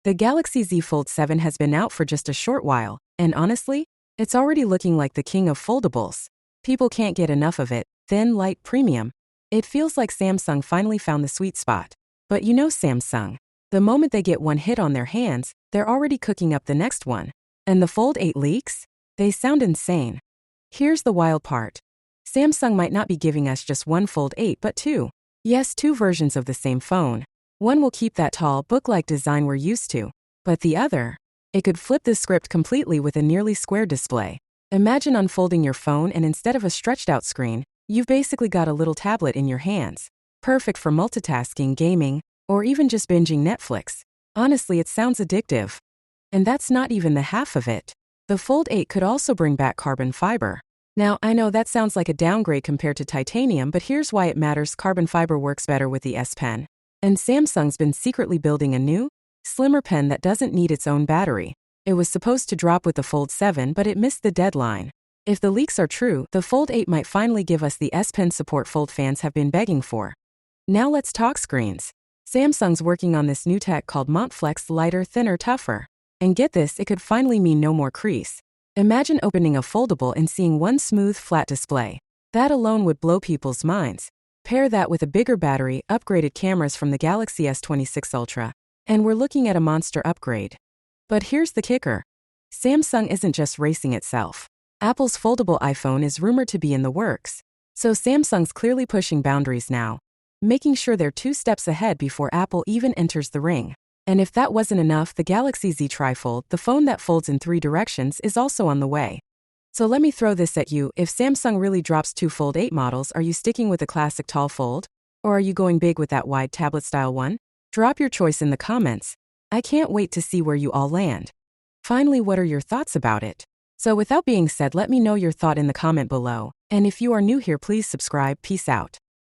The Galaxy Z Fold 7 has been out for just a short while, and honestly, it's already looking like the king of foldables. People can't get enough of it, thin, light, premium. It feels like Samsung finally found the sweet spot. But you know Samsung. The moment they get one hit on their hands, they're already cooking up the next one. And the Fold 8 leaks? They sound insane. Here's the wild part. Samsung might not be giving us just one Fold 8 but two. Yes, two versions of the same phone. One will keep that tall, book-like design we're used to. But the other? It could flip the script completely with a nearly square display. Imagine unfolding your phone and instead of a stretched-out screen, you've basically got a little tablet in your hands. Perfect for multitasking, gaming, or even just binging Netflix. Honestly, it sounds addictive. And that's not even the half of it. The Fold 8 could also bring back carbon fiber. Now, I know that sounds like a downgrade compared to titanium, but here's why it matters. Carbon fiber works better with the S Pen. And Samsung's been secretly building a new, slimmer pen that doesn't need its own battery. It was supposed to drop with the Fold 7, but it missed the deadline. If the leaks are true, the Fold 8 might finally give us the S Pen support Fold fans have been begging for. Now let's talk screens. Samsung's working on this new tech called MontFlex, lighter, thinner, tougher. And get this, it could finally mean no more crease. Imagine opening a foldable and seeing one smooth, flat display. That alone would blow people's minds. Pair that with a bigger battery, upgraded cameras from the Galaxy S26 Ultra, and we're looking at a monster upgrade. But here's the kicker. Samsung isn't just racing itself. Apple's foldable iPhone is rumored to be in the works. So Samsung's clearly pushing boundaries now, making sure they're 2 steps ahead before Apple even enters the ring. And if that wasn't enough, the Galaxy Z Trifold, the phone that folds in 3 directions, is also on the way. So let me throw this at you. If Samsung really drops 2 Fold 8 models, are you sticking with the classic tall fold? Or are you going big with that wide tablet-style one? Drop your choice in the comments. I can't wait to see where you all land. Finally, what are your thoughts about it? So with that being said, let me know your thought in the comment below. And if you are new here, please subscribe. Peace out.